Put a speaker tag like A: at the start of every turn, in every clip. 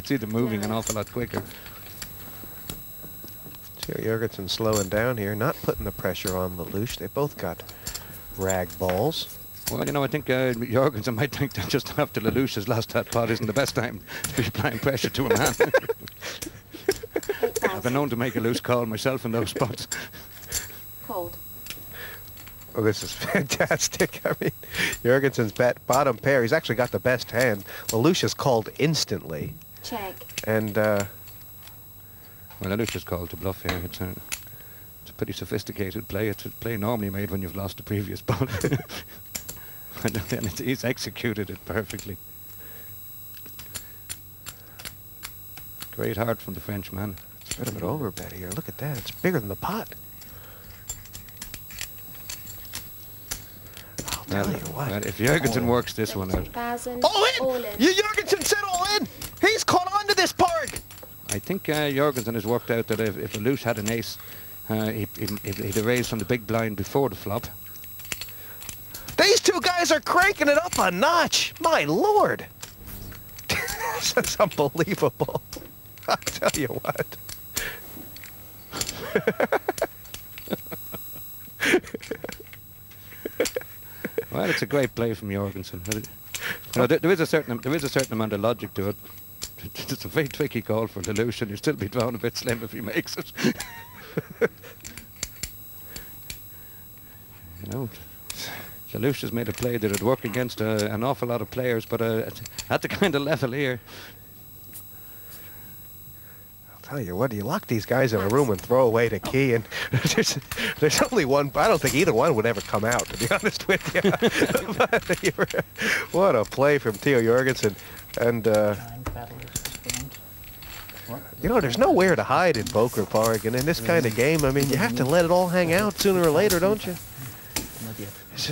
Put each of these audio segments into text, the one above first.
A: would see them moving an awful lot quicker.
B: Theo Jorgensen slowing down here, not putting the pressure on Lelouch. They both got rag balls.
A: Well, you know, I think Jorgensen might think that just after Lelouch has lost that pot isn't the best time to be applying pressure to a man. I've been known to make a loose call myself in those spots.
C: Cold.
B: Oh, this is fantastic. I mean, Jorgensen's bottom pair. He's actually got the best hand. Lelouch is called instantly.
C: Check.
B: And,
A: well, Lelouch is called to bluff here. It's a pretty sophisticated play. It's a play normally made when you've lost the previous ball. And he's executed it perfectly. Great heart from the Frenchman.
B: It's a bit of an overbet here. Look at that. It's bigger than the pot. I'll tell you what.
A: Well, if Jorgensen works this one out.
B: All in! Jorgensen said all in! He's caught on to this park!
A: I think Jorgensen has worked out that if Lelouch had an ace, he'd have raised from the big blind before the flop.
B: These two guys are cranking it up a notch. My lord. That's unbelievable. I'll tell you what.
A: Well, it's a great play from Jorgensen. You know, there is a certain amount of logic to it. It's a very tricky call for Lelouch, and he'll still be drawn a bit slim if he makes it. You know, Lelouch has made a play that would work against an awful lot of players, but at the kind of level here.
B: I'll tell you what, you lock these guys in a room and throw away the key, and there's only one. I don't think either one would ever come out, to be honest with you. But what a play from Theo Jorgensen. And, you know, there's nowhere to hide in Poker Park, and in this kind of game, I mean, you have to let it all hang out sooner or later, don't you? It's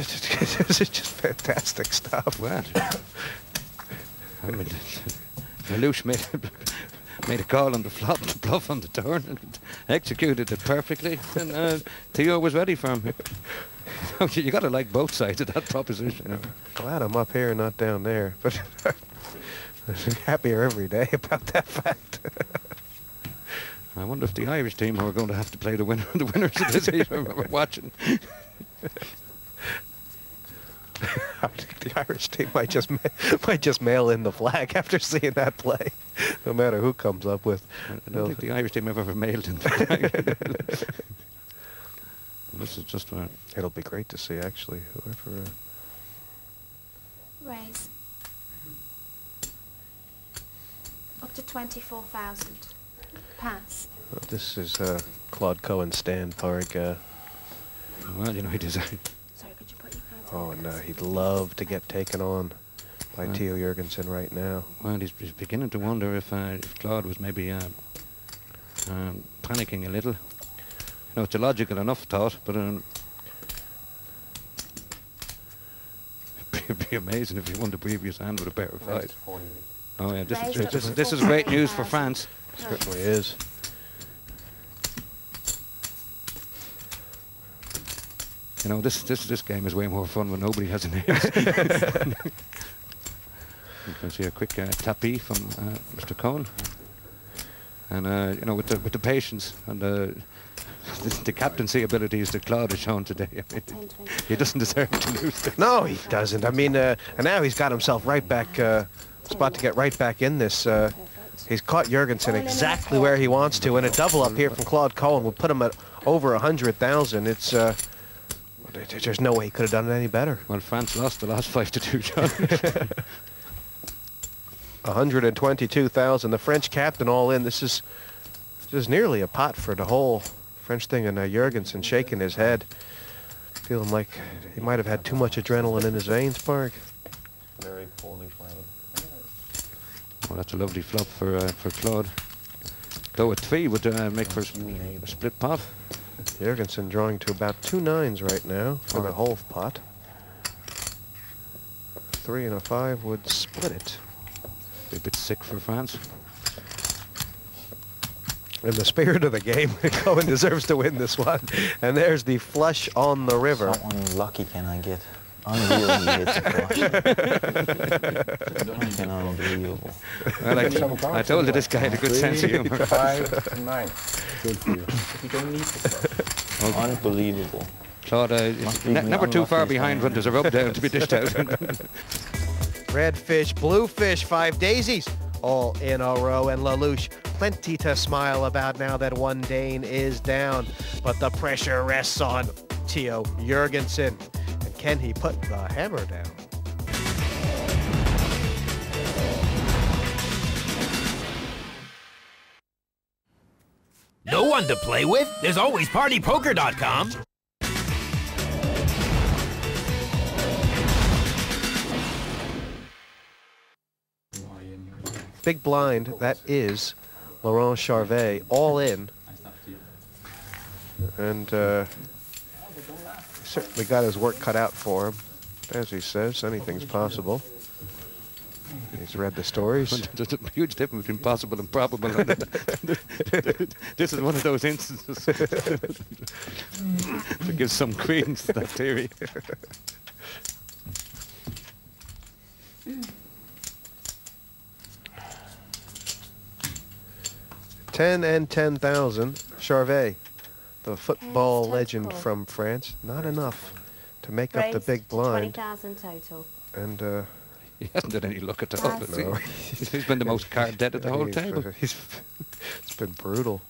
B: just fantastic stuff.
A: Well, I mean, Lelouch made a call on the flop, the bluff on the turn, and executed it perfectly. And Theo was ready for him. You got to like both sides of that proposition. You know.
B: Glad I'm up here and not down there, but I'm happier every day about that fact.
A: I wonder if the Irish team are going to have to play the winners of this heat. We're watching.
B: I think the Irish team might just mail in the flag after seeing that play, no matter who comes up with.
A: I don't think the Irish team have ever mailed in the flag. This is just where
B: it'll be great to see, actually. Whoever.
C: Raise. Up to 24,000. Pass.
B: Well, this is Claude Cohen's stand, Park.
A: Well, you know, he deserves.
B: Oh, and he'd love to get taken on by Theo Jorgensen right now.
A: Well, he's beginning to wonder if Claude was maybe panicking a little. You know, it's a logical enough thought, but it'd be amazing if he won the previous hand with a pair of fives. Oh yeah, this is great news for France.
B: It certainly is.
A: You know, this game is way more fun when nobody has an ace. You can see a quick tapis from Mr. Cohen, and you know, with the patience and the captaincy abilities that Claude has shown today, I mean, he doesn't deserve to lose.
B: No, he doesn't. I mean, and now he's got himself right back, spot to get right back in this. He's caught Jorgensen exactly where he wants to, and a double up here from Claude Cohen will put him at over 100,000. It's there's no way he could have done it any better.
A: Well, France lost the last 5-2, John.
B: 122,000. The French captain all in. This is nearly a pot for the whole French thing, and Jorgensen shaking his head, feeling like he might have had too much adrenaline in his veins, Park.
D: Very poorly played.
A: Well, that's a lovely flop for Claude. Though a 3 would make for a split pot.
B: Jorgensen drawing to about 2 9s right now for the whole pot. 3 and a 5 would split it.
A: Be a bit sick for France.
B: In the spirit of the game, Cohen deserves to win this one. And there's the flush on the river.
D: How unlucky can I get?
E: Unreal he hits across. Fucking unbelievable.
A: Well, I told you this guy had a good sense of humour.
D: 5, 9. Good for you.
E: You don't need to. Unbelievable.
A: Claude, never too far behind when there's a rub down to be dished out.
B: Red fish, blue fish, 5 daisies, all in a row. And Lelouch, plenty to smile about now that one Dane is down. But the pressure rests on Theo Jurgensen. And can he put the hammer down?
F: No one to play with? There's always PartyPoker.com.
B: Big blind, that is Laurent Charvet, all in. And certainly got his work cut out for him. As he says, anything's possible. He's read the stories.
A: There's a huge difference between possible and probable. This is one of those instances to give some credence to that theory.
B: 10 and 10,000. Charvet, the football
C: Okay,
B: legend
C: total.
B: from France. Not enough to make up the
C: Raised
B: big
C: to
B: blind.
C: 20,000 total.
B: And
A: He hasn't had any luck at all.
C: Pass.
B: No.
A: He's been the most card dead at the whole table.
B: It's been brutal.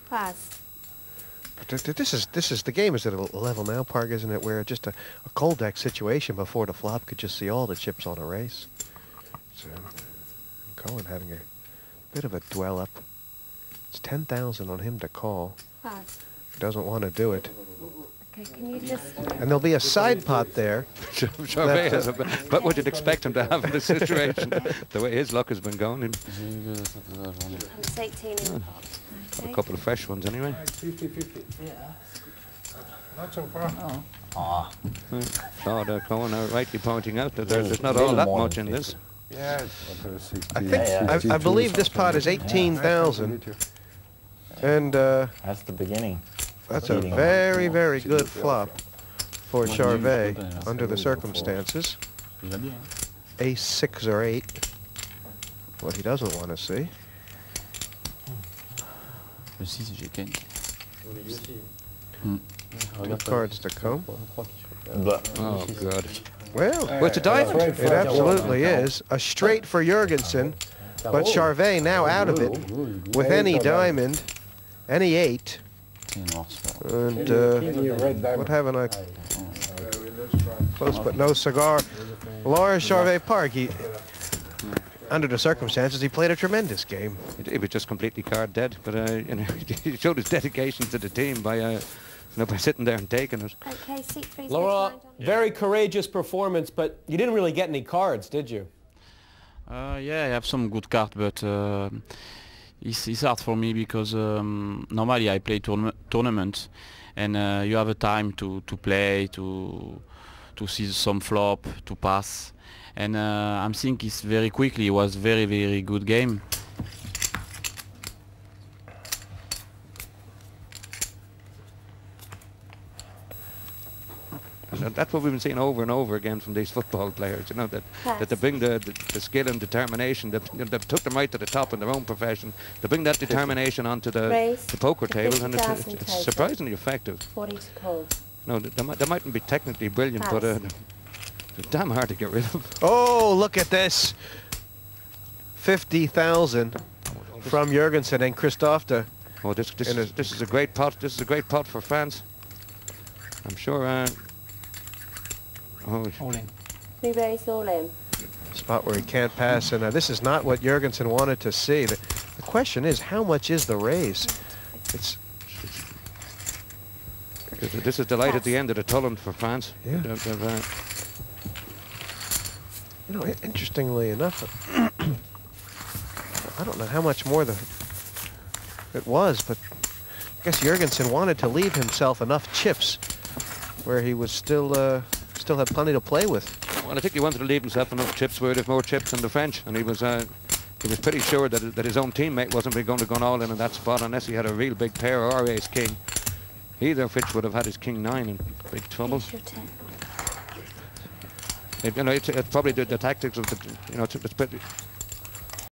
C: Pass.
B: But this is the game is at a level now, Park, isn't it? Where just a cold deck situation before the flop could just see all the chips on a race. So Cohen having a bit of a dwell up. It's 10,000 on him to call.
C: Pass.
B: He doesn't want to do it.
C: Okay, can you just...
B: And there'll be a side pot there.
A: Charvet has but what you'd expect him to have in this situation, the way his luck has been going.
C: And it's 18 in the pot.
A: A
C: Okay.
A: couple of fresh ones anyway.
D: 50-50. Yeah. Not so far.
A: Claude Cohen are rightly pointing out that there's not all that much in this.
D: Yeah, it's 60.
B: I think I believe this pot is 18,000, and
E: That's the beginning.
B: that's a
E: Leading.
B: very, very good flop for Charvet under the circumstances. Ace 6 or 8. What he doesn't want to see. Good cards to come.
A: Oh, God.
B: Well,
A: It's a diamond.
B: it absolutely is. A straight for Jurgensen, but Charvet now out of it with any diamond, any 8. And what haven't I? Close but no cigar. Lars Charvet Park, under the circumstances, he played a tremendous game.
A: He was just completely card dead, but you know, he showed his dedication to the team by by sitting there and taking it.
C: Okay, seat freeze.
G: Laurent, very courageous performance, but you didn't really get any cards, did you?
H: Yeah, I have some good cards, but it's hard for me because normally I play tournaments, and you have a time to play, to see some flop, to pass, and I'm thinking it's very quickly. It was very, very good game.
A: And that's what we've been seeing over and over again from these football players, you know, that they bring the skill and determination, that they took them right to the top in their own profession, they bring that determination onto the poker table, and it's surprisingly effective.
C: 40 to call.
A: No, they mightn't be technically brilliant, but they're damn hard to get rid of.
B: Oh, look at this. 50,000 from Jurgensen and Christophe.
A: Oh, this is a great pot. This is a great pot for France. I'm sure.
C: We raise all in.
B: Spot where he can't pass, and this is not what Jurgensen wanted to see. The question is, how much is the raise?
A: This is the light at the end of the tunnel for France.
B: Yeah. You know, interestingly enough, I don't know how much more it was, but I guess Jurgensen wanted to leave himself enough chips where he was still had plenty to play with.
A: Well, I think he wanted to leave himself enough chips where there's more chips than the French, and he was pretty sure that his own teammate wasn't going to go all in that spot unless he had a real big pair or ace king. Either of which would have had his king 9 in big trouble.
C: Here's your 10.
A: You know, it's probably the tactics of the, you know, it's pretty,